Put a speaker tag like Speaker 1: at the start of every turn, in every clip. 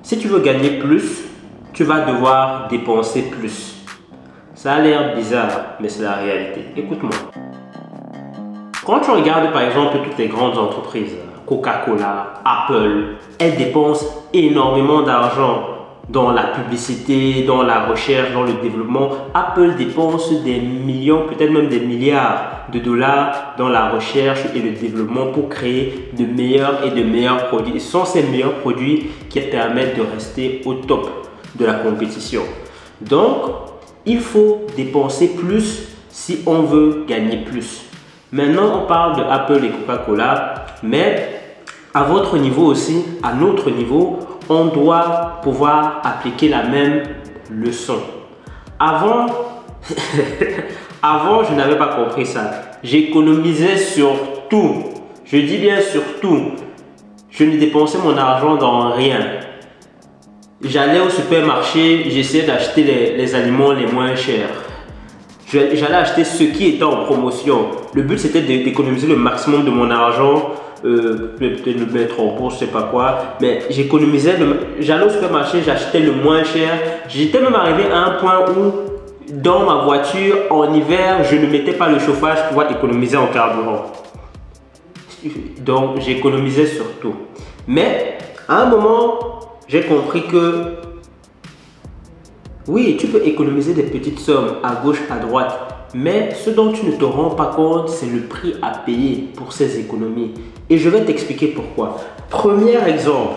Speaker 1: Si tu veux gagner plus, tu vas devoir dépenser plus. Ça a l'air bizarre, mais c'est la réalité. Écoute-moi. Quand tu regardes par exemple toutes les grandes entreprises, Coca-Cola, Apple, elles dépensent énormément d'argent dans la publicité, dans la recherche, dans le développement. Apple dépense des millions, peut-être même des milliards de dollars dans la recherche et le développement pour créer de meilleurs et de meilleurs produits. Et ce sont ces meilleurs produits qui permettent de rester au top de la compétition. Donc, il faut dépenser plus si on veut gagner plus. Maintenant, on parle de Apple et Coca-Cola, mais à votre niveau aussi, à notre niveau, on doit pouvoir appliquer la même leçon. Avant, avant, je n'avais pas compris ça. J'économisais sur tout. Je dis bien sur tout. Je ne dépensais mon argent dans rien. J'allais au supermarché, j'essayais d'acheter les aliments les moins chers. J'allais acheter ce qui était en promotion. Le but, c'était d'économiser le maximum de mon argent. Peut-être le mettre en bourse, je sais pas quoi, mais j'économisais, j'allais au supermarché, j'achetais le moins cher. J'étais même arrivé à un point où dans ma voiture en hiver je ne mettais pas le chauffage pour pouvoir économiser en carburant. Donc j'économisais sur tout, mais à un moment j'ai compris que oui, tu peux économiser des petites sommes à gauche, à droite. Mais ce dont tu ne te rends pas compte, c'est le prix à payer pour ces économies. Et je vais t'expliquer pourquoi. Premier exemple,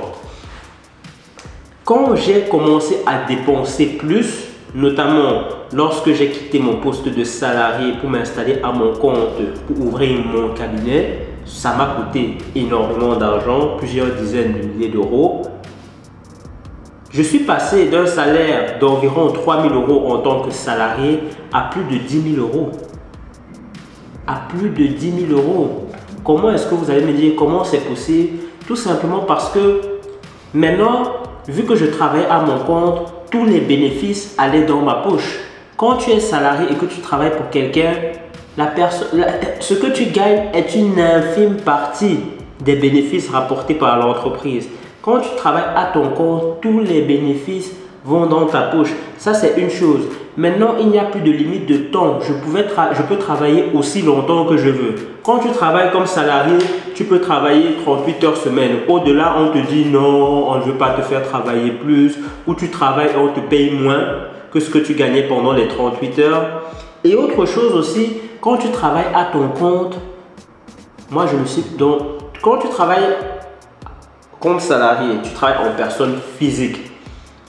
Speaker 1: quand j'ai commencé à dépenser plus, notamment lorsque j'ai quitté mon poste de salarié pour m'installer à mon compte, pour ouvrir mon cabinet, ça m'a coûté énormément d'argent, plusieurs dizaines de milliers d'euros. Je suis passé d'un salaire d'environ 3 000 euros en tant que salarié à plus de 10 000 euros. À plus de 10 000 euros. Comment est-ce que vous allez me dire comment c'est possible? Tout simplement parce que maintenant, vu que je travaille à mon compte, tous les bénéfices allaient dans ma poche. Quand tu es salarié et que tu travailles pour quelqu'un, ce que tu gagnes est une infime partie des bénéfices rapportés par l'entreprise. Quand tu travailles à ton compte, tous les bénéfices vont dans ta poche. Ça, c'est une chose. Maintenant, il n'y a plus de limite de temps. Je peux travailler aussi longtemps que je veux. Quand tu travailles comme salarié, tu peux travailler 38 heures semaine. Au-delà, on te dit non, on ne veut pas te faire travailler plus. Ou tu travailles et on te paye moins que ce que tu gagnais pendant les 38 heures. Et autre chose aussi, quand tu travailles à ton compte, moi je me suis... Donc, quand tu travailles comme salarié, tu travailles en personne physique,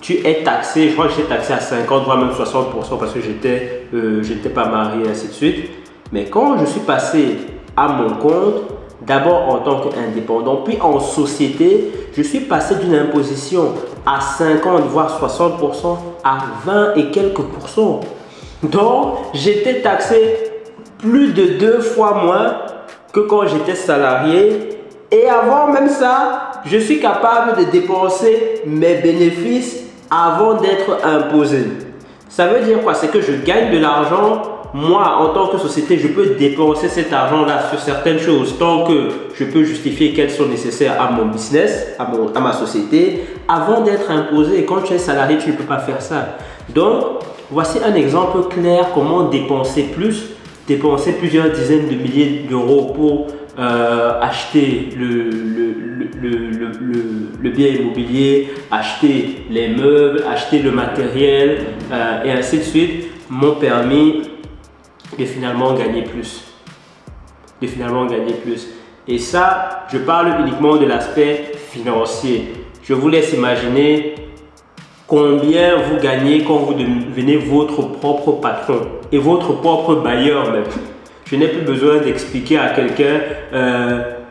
Speaker 1: tu es taxé, je crois que j'étais taxé à 50 voire même 60% parce que j'étais pas marié et ainsi de suite. Mais quand je suis passé à mon compte, d'abord en tant qu'indépendant, puis en société, je suis passé d'une imposition à 50 voire 60% à 20 et quelques pourcents. Donc, j'étais taxé plus de 2 fois moins que quand j'étais salarié. Et avant même ça, je suis capable de dépenser mes bénéfices avant d'être imposé. Ça veut dire quoi? C'est que je gagne de l'argent. Moi, en tant que société, je peux dépenser cet argent-là sur certaines choses tant que je peux justifier qu'elles sont nécessaires à mon business, à ma société, avant d'être imposé. Et quand tu es salarié, tu ne peux pas faire ça. Donc, voici un exemple clair comment dépenser plus, dépenser plusieurs dizaines de milliers d'euros pour acheter le bien immobilier, acheter les meubles, acheter le matériel et ainsi de suite, m'ont permis de finalement gagner plus. Et ça, je parle uniquement de l'aspect financier. Je vous laisse imaginer combien vous gagnez quand vous devenez votre propre patron et votre propre bailleur même. Je n'ai plus besoin d'expliquer à quelqu'un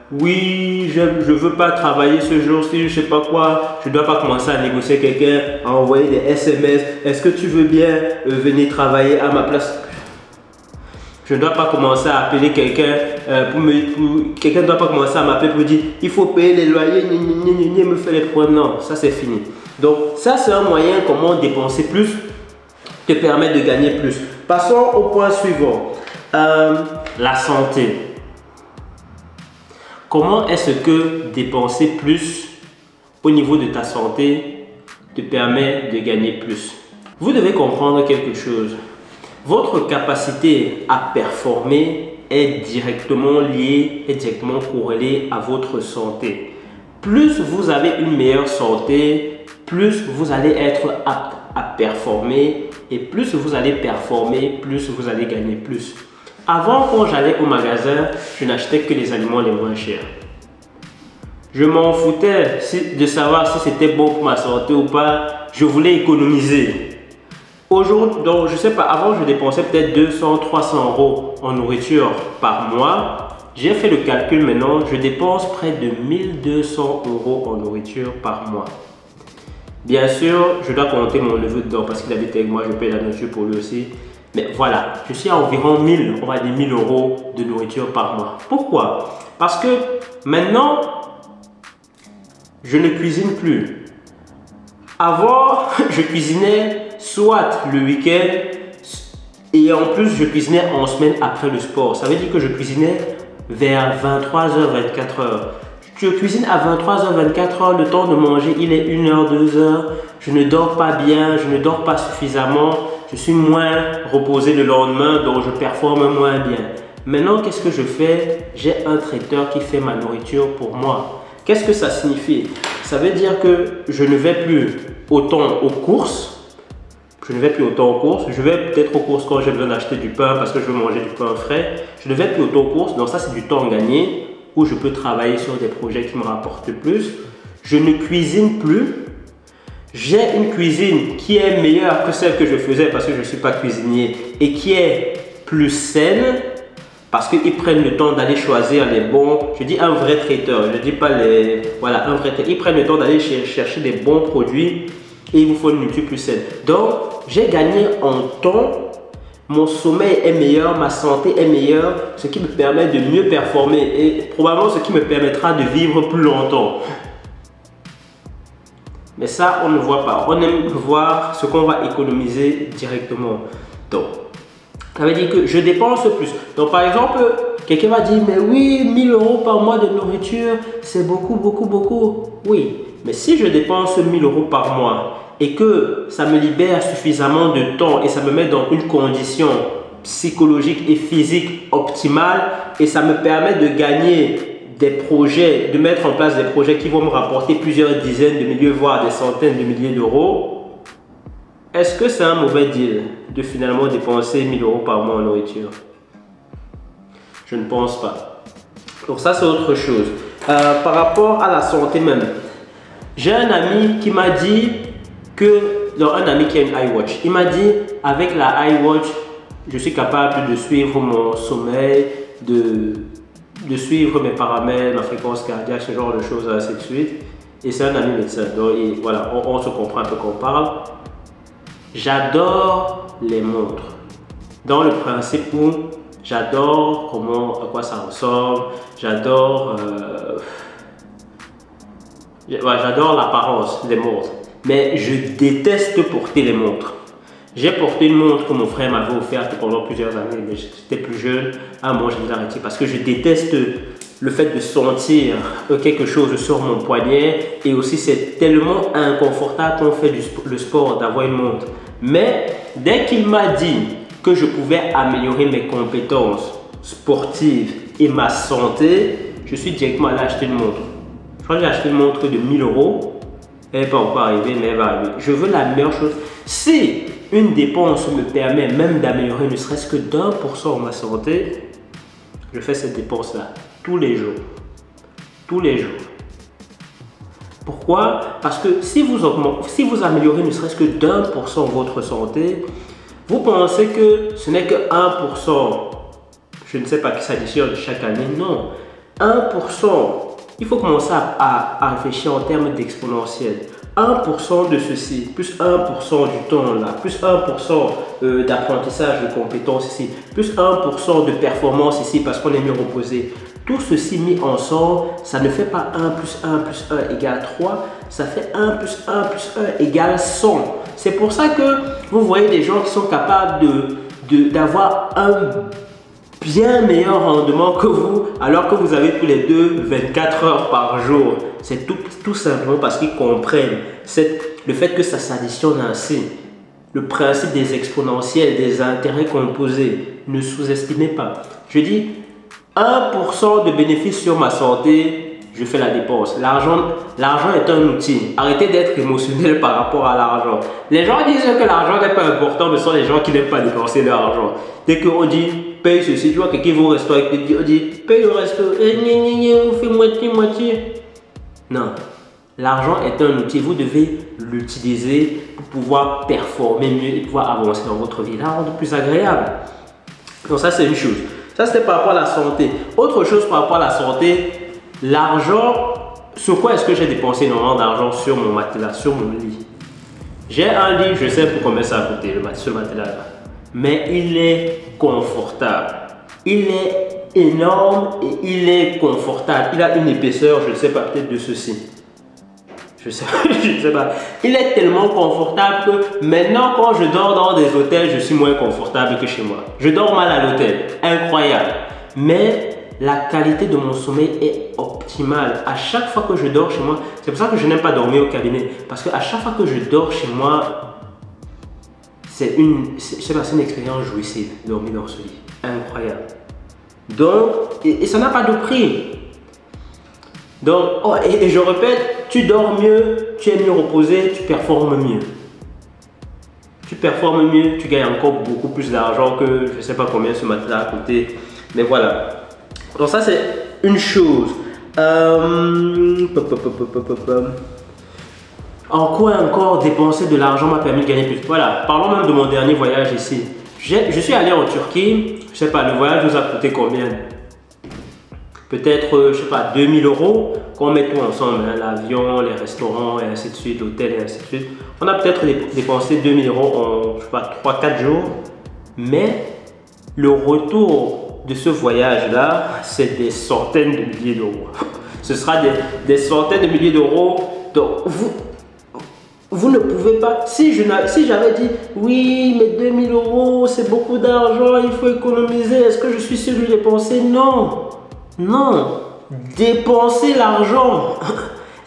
Speaker 1: oui, je ne veux pas travailler ce jour-ci, je ne sais pas quoi. Je ne dois pas commencer à négocier quelqu'un, à envoyer des SMS. Est-ce que tu veux bien venir travailler à ma place? Je ne dois pas commencer à appeler quelqu'un quelqu'un ne doit pas commencer à m'appeler pour dire il faut payer les loyers, me faire les problèmes. Non, ça c'est fini. Donc ça c'est un moyen comment dépenser plus te permet de gagner plus. Passons au point suivant. La santé. Comment est-ce que dépenser plus au niveau de ta santé te permet de gagner plus. Vous devez comprendre quelque chose. Votre capacité à performer est directement liée, est directement corrélée à votre santé. Plus vous avez une meilleure santé, plus vous allez être apte à performer, et plus vous allez performer, plus vous allez gagner plus. Avant, quand j'allais au magasin, je n'achetais que les aliments les moins chers. Je m'en foutais de savoir si c'était bon pour ma santé ou pas. Je voulais économiser. Aujourd'hui, donc je sais pas, avant je dépensais peut-être 200, 300 euros en nourriture par mois. J'ai fait le calcul maintenant, je dépense près de 1200 euros en nourriture par mois. Bien sûr, je dois compter mon neveu dedans parce qu'il habite avec moi, je paye la nourriture pour lui aussi. Mais voilà, je suis à environ 1000, on va dire 1000 euros de nourriture par mois. Pourquoi? Parce que maintenant, je ne cuisine plus. Avant, je cuisinais soit le week-end et en plus, je cuisinais en semaine après le sport. Ça veut dire que je cuisinais vers 23h, 24h. Je cuisine à 23h, 24h, le temps de manger, il est 1h, 2h. Je ne dors pas bien, je ne dors pas suffisamment. Je suis moins reposé le lendemain, donc je performe moins bien. Maintenant, qu'est-ce que je fais? J'ai un traiteur qui fait ma nourriture pour moi. Qu'est-ce que ça signifie? Ça veut dire que je ne vais plus autant aux courses. Je ne vais plus autant aux courses. Je vais peut-être aux courses quand j'ai besoin d'acheter du pain parce que je veux manger du pain frais. Je ne vais plus autant aux courses. Donc ça, c'est du temps gagné où je peux travailler sur des projets qui me rapportent plus. Je ne cuisine plus. J'ai une cuisine qui est meilleure que celle que je faisais parce que je ne suis pas cuisinier et qui est plus saine parce qu'ils prennent le temps d'aller choisir les bons, je dis un vrai traiteur, je ne dis pas les, voilà, un vrai traiteur. Ils prennent le temps d'aller chercher des bons produits et il vous faut une nourriture plus saine. Donc, j'ai gagné en temps, mon sommeil est meilleur, ma santé est meilleure, ce qui me permet de mieux performer et probablement ce qui me permettra de vivre plus longtemps. Mais ça, on ne voit pas. On aime voir ce qu'on va économiser directement. Donc, ça veut dire que je dépense plus. Donc, par exemple, quelqu'un va dire, mais oui, 1000 euros par mois de nourriture, c'est beaucoup, beaucoup, beaucoup. Oui, mais si je dépense 1000 euros par mois et que ça me libère suffisamment de temps et ça me met dans une condition psychologique et physique optimale et ça me permet de gagner des projets, de mettre en place des projets qui vont me rapporter plusieurs dizaines de milliers, voire des centaines de milliers d'euros, est-ce que c'est un mauvais deal de finalement dépenser 1000 euros par mois en nourriture? Je ne pense pas. Donc ça, c'est autre chose. Par rapport à la santé même, j'ai un ami qui m'a dit que, non, un ami qui a une iWatch, il m'a dit, avec la iWatch, je suis capable de suivre mon sommeil, de suivre mes paramètres, ma fréquence cardiaque, ce genre de choses, ainsi de suite. Et c'est un ami médecin. Donc voilà, on se comprend un peu qu'on parle. J'adore les montres. Dans le principe où j'adore à quoi ça ressemble, j'adore l'apparence des montres. Mais je déteste porter les montres. J'ai porté une montre que mon frère m'avait offerte pendant plusieurs années, mais j'étais plus jeune. À un moment, je l'ai arrêté parce que je déteste le fait de sentir quelque chose sur mon poignet. Et aussi, c'est tellement inconfortable quand on fait le sport d'avoir une montre. Mais dès qu'il m'a dit que je pouvais améliorer mes compétences sportives et ma santé, je suis directement allé acheter une montre. Je crois que j'ai acheté une montre de 1000 euros. Elle n'est pas encore arrivée, mais elle va arriver. Je veux la meilleure chose. Si une dépense me permet même d'améliorer ne serait-ce que d'1% ma santé, je fais cette dépense-là tous les jours. Tous les jours. Pourquoi? Parce que si vous améliorez ne serait-ce que d'1% votre santé, vous pensez que ce n'est que 1%. Je ne sais pas qui s'additionne chaque année. Non. 1%. Il faut commencer à réfléchir en termes d'exponentiel. 1% de ceci, plus 1% du temps là, plus 1% d'apprentissage de compétences ici, plus 1% de performance ici parce qu'on est mieux reposé. Tout ceci mis ensemble, ça ne fait pas 1 plus 1 plus 1 égale 3, ça fait 1 plus 1 plus 1 égale 100. C'est pour ça que vous voyez des gens qui sont capables d'avoir un bien meilleur rendement que vous, alors que vous avez tous les deux 24 heures par jour. C'est tout simplement parce qu'ils comprennent cette le fait que ça s'additionne assez. Le principe des exponentiels, des intérêts composés, ne sous-estimez pas. Je dis 1% de bénéfice sur ma santé, je fais la dépense. L'argent est un outil. Arrêtez d'être émotionnel par rapport à l'argent. Les gens disent que l'argent n'est pas important, mais ce sont les gens qui n'aiment pas dépenser leur argent. Dès qu'on dit paye ceci, tu vois, quelqu'un va au resto avec lui, on dit paye le resto, on fait moitié. Non. L'argent est un outil, vous devez l'utiliser pour pouvoir performer mieux et pouvoir avancer dans votre vie, la rendre plus agréable. Donc ça, c'est une chose. Ça, c'était par rapport à la santé. Autre chose par rapport à la santé, l'argent, sur quoi est-ce que j'ai dépensé énormément d'argent? Sur mon matelas, sur mon lit. J'ai un lit, je sais pour combien ça a coûté, ce matelas-là. Mais il est confortable. Il est énorme et il est confortable. Il a une épaisseur, je ne sais pas, peut-être de ceci. Je sais pas. Il est tellement confortable que maintenant, quand je dors dans des hôtels, je suis moins confortable que chez moi. Je dors mal à l'hôtel. Incroyable. Mais la qualité de mon sommeil est optimale. À chaque fois que je dors chez moi, c'est pour ça que je n'aime pas dormir au cabinet. Parce qu'à chaque fois que je dors chez moi, c'est une expérience jouissive, dormir dans ce lit. Incroyable. Donc, et ça n'a pas de prix. Donc, et je répète, tu dors mieux, tu es mieux reposé, tu performes mieux. Tu performes mieux, tu gagnes encore beaucoup plus d'argent que je ne sais pas combien ce matelas a coûté. Mais voilà. Donc ça, c'est une chose. En quoi encore dépenser de l'argent m'a permis de gagner plus? Voilà, parlons même de mon dernier voyage ici. Je suis allé en Turquie, je ne sais pas, le voyage nous a coûté combien? Peut-être, je sais pas, 2000 €, qu'on met tout ensemble, hein, l'avion, les restaurants, et ainsi de suite, l'hôtel, et ainsi de suite. On a peut-être dépensé 2000 € en, je sais pas, 3-4 jours. Mais le retour de ce voyage-là, c'est des centaines de milliers d'euros. Ce sera des centaines de milliers d'euros. Donc, vous ne pouvez pas, si j'avais dit, oui, mais 2000 €, c'est beaucoup d'argent, il faut économiser, est-ce que je suis sûr de dépenser? Non. Non, dépensez l'argent.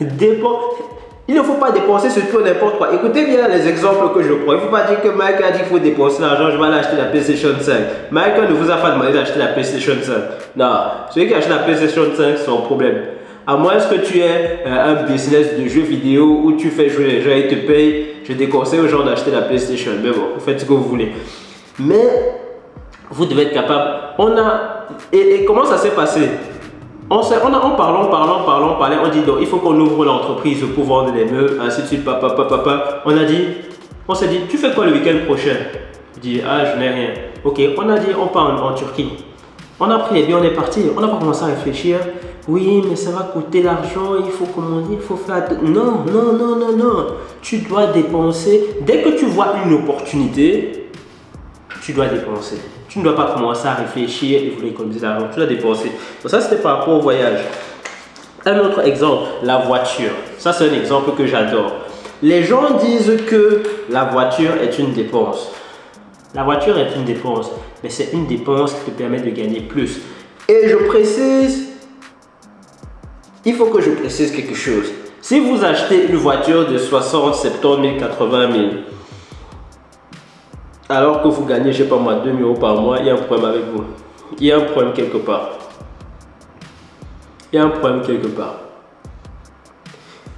Speaker 1: Il ne faut pas dépenser sur tout n'importe quoi. Écoutez bien les exemples que je prends. Il ne faut pas dire que Michael a dit qu'il faut dépenser l'argent, je vais aller acheter la PlayStation 5. Michael ne vous a pas demandé d'acheter la PlayStation 5. Non, celui qui achète la PlayStation 5, c'est son problème. À moins que tu aies un business de jeux vidéo où tu fais jouer les gens et te payent, je déconseille aux gens d'acheter la PlayStation. Mais bon, vous faites ce que vous voulez. Mais vous devez être capable. Et comment ça s'est passé? On parlait, on dit donc il faut qu'on ouvre l'entreprise pour vendre les meubles, ainsi de suite, on s'est dit, tu fais quoi le week-end prochain? Je dis, je n'ai rien. Ok, on a dit, on part en Turquie. On a pris les billets, on est parti. On n'a pas commencé à réfléchir. Oui, mais ça va coûter l'argent, il faut commander, il faut faire... Non. Tu dois dépenser. Dès que tu vois une opportunité, tu dois dépenser. Tu ne dois pas commencer à réfléchir et vouloir économiser l'argent. Tu dois dépenser. Donc ça, c'était par rapport au voyage. Un autre exemple, la voiture. Ça, c'est un exemple que j'adore. Les gens disent que la voiture est une dépense. La voiture est une dépense, mais c'est une dépense qui te permet de gagner plus. Et je précise, il faut que je précise quelque chose. Si vous achetez une voiture de 60, 70 000, 80 000, alors que vous gagnez, je ne sais pas moi, 2 000 € par mois, il y a un problème avec vous. Il y a un problème quelque part.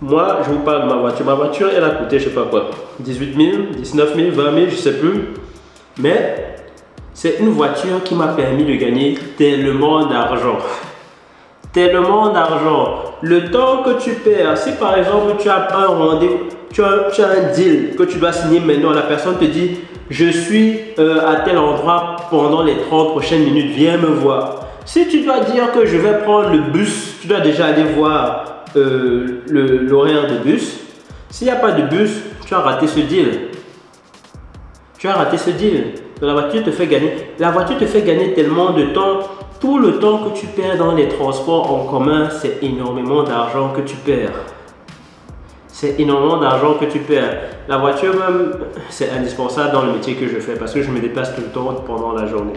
Speaker 1: Moi, je vous parle de ma voiture. Ma voiture, elle a coûté, je ne sais pas quoi, 18 000, 19 000, 20 000, je ne sais plus. Mais c'est une voiture qui m'a permis de gagner tellement d'argent. Tellement d'argent. Le temps que tu perds, si par exemple tu as un rendez-vous, tu as un deal que tu dois signer maintenant, la personne te dit je suis à tel endroit pendant les 30 prochaines minutes, viens me voir. Si tu dois dire que je vais prendre le bus, tu dois déjà aller voir l'horaire de bus. S'il n'y a pas de bus, tu as raté ce deal. Donc, la voiture te fait gagner. La voiture te fait gagner tellement de temps. Tout le temps que tu perds dans les transports en commun, c'est énormément d'argent que tu perds. La voiture même, c'est indispensable dans le métier que je fais parce que je me déplace tout le temps pendant la journée.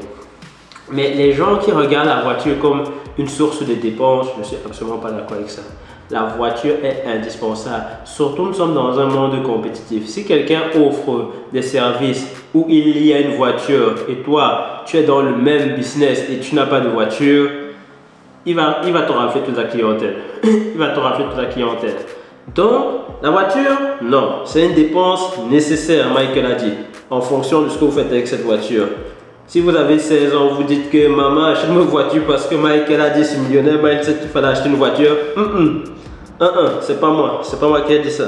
Speaker 1: Mais les gens qui regardent la voiture comme une source de dépenses, je ne suis absolument pas d'accord avec ça. la voiture est indispensable. Surtout, nous sommes dans un monde compétitif. Si quelqu'un offre des services où il y a une voiture et toi, tu es dans le même business et tu n'as pas de voiture, il va te rafler toute la clientèle. Il va te rafler toute la clientèle. Donc, la voiture, non, c'est une dépense nécessaire, Michael a dit, en fonction de ce que vous faites avec cette voiture. Si vous avez 16 ans, vous dites que maman achète une voiture parce que Michael a dit c'est millionnaire, Michael qu'il fallait acheter une voiture. C'est pas moi qui ai dit ça.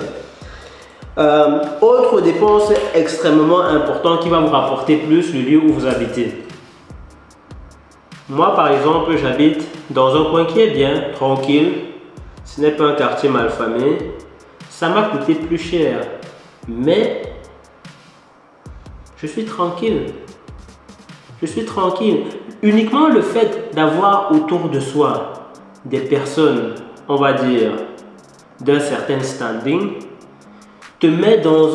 Speaker 1: Autre dépense extrêmement importante qui va vous rapporter plus le lieu où vous habitez. Moi par exemple, j'habite dans un coin qui est bien, tranquille. Ce n'est pas un quartier malfamé. Ça m'a coûté plus cher. Mais je suis tranquille. Je suis tranquille. Uniquement le fait d'avoir autour de soi des personnes, on va dire, d'un certain standing, te met dans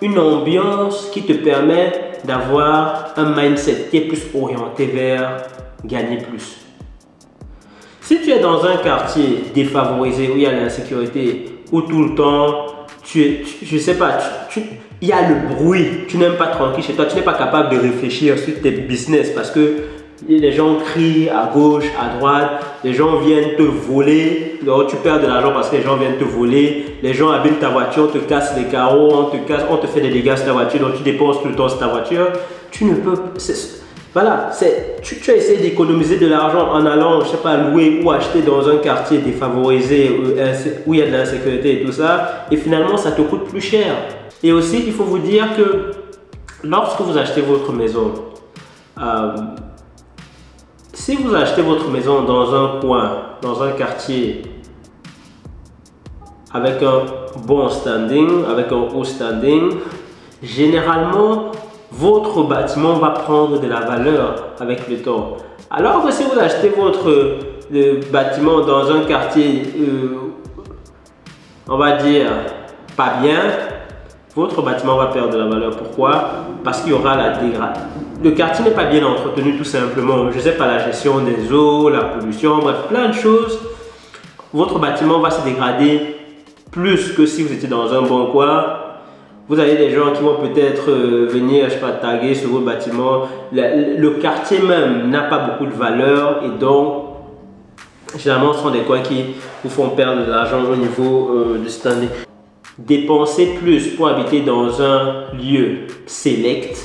Speaker 1: une ambiance qui te permet d'avoir un mindset qui est plus orienté vers gagner plus. Si tu es dans un quartier défavorisé où il y a l'insécurité, où tout le temps, je sais pas, il y a le bruit, tu n'aimes pas tranquille chez toi, tu n'es pas capable de réfléchir sur tes business parce que les gens crient à gauche, à droite, les gens viennent te voler, donc tu perds de l'argent parce que les gens viennent te voler, les gens abîment ta voiture, on te casse les carreaux, on te fait des dégâts sur ta voiture, donc tu dépenses tout le temps sur ta voiture. Tu ne peux... Voilà, tu as essayé d'économiser de l'argent en allant, je sais pas, louer ou acheter dans un quartier défavorisé où il y a de l'insécurité et tout ça, et finalement ça te coûte plus cher. Et aussi, il faut vous dire que lorsque vous achetez votre maison, si vous achetez votre maison dans un coin, dans un quartier avec un bon standing, avec un haut standing, généralement, votre bâtiment va prendre de la valeur avec le temps. Alors que si vous achetez votre bâtiment dans un quartier, on va dire, pas bien, votre bâtiment va perdre de la valeur. Pourquoi? Parce qu'il y aura la dégradation. Le quartier n'est pas bien entretenu tout simplement. Je ne sais pas, la gestion des eaux, la pollution, bref, plein de choses. Votre bâtiment va se dégrader plus que si vous étiez dans un bon coin. Vous avez des gens qui vont peut-être venir, je sais pas, taguer sur votre bâtiment. Le quartier même n'a pas beaucoup de valeur et donc, généralement, ce sont des coins qui vous font perdre de l'argent au niveau du standing. Dépenser plus pour habiter dans un lieu select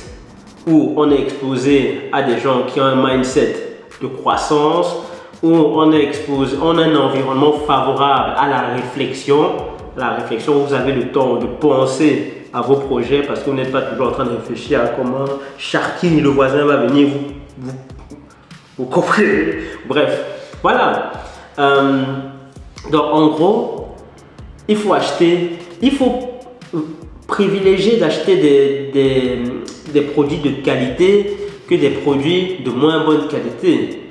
Speaker 1: où on est exposé à des gens qui ont un mindset de croissance, où on est exposé, on a un environnement favorable à la réflexion. La réflexion, vous avez le temps de penser à vos projets parce que vous n'êtes pas toujours en train de réfléchir à comment Sharky, le voisin, va venir vous comprenez. Bref, voilà. Donc en gros, il faut privilégier d'acheter des produits de qualité que des produits de moins bonne qualité.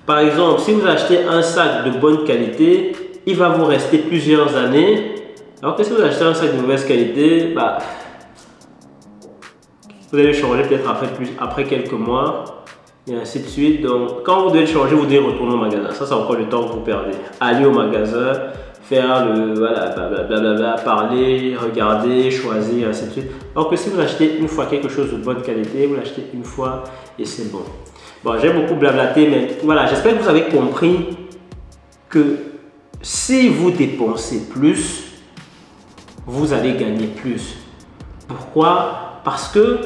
Speaker 1: Par exemple, si vous achetez un sac de bonne qualité, il va vous rester plusieurs années. Alors que si vous achetez un sac de mauvaise qualité, vous allez le changer peut-être après quelques mois et ainsi de suite. Donc, quand vous devez le changer, vous devez retourner au magasin. Ça, c'est encore le temps que vous perdez. Allez au magasin, faire le voilà, blablabla, parler, regarder, choisir, ainsi de suite. Alors que si vous achetez une fois quelque chose de bonne qualité, vous l'achetez une fois et c'est bon. Bon, j'ai beaucoup blablaté, mais voilà, j'espère que vous avez compris que si vous dépensez plus, vous allez gagner plus. Pourquoi? Parce que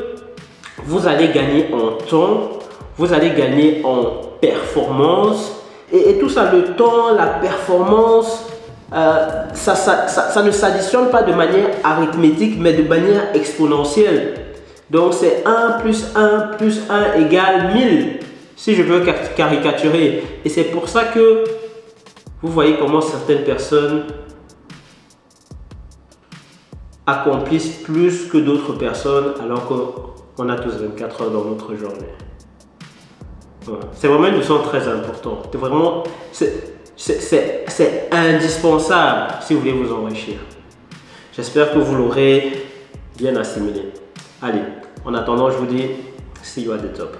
Speaker 1: vous allez gagner en temps, vous allez gagner en performance et tout ça, le temps, la performance, ça ne s'additionne pas de manière arithmétique mais de manière exponentielle. Donc c'est 1 plus 1 plus 1 égale 1000 si je veux caricaturer. Et c'est pour ça que vous voyez comment certaines personnes accomplissent plus que d'autres personnes alors qu'on a tous 24 heures dans notre journée. Voilà. C'est vraiment une leçon très importante. C'est indispensable si vous voulez vous enrichir. J'espère que vous l'aurez bien assimilé. Allez, en attendant, je vous dis see you at the top.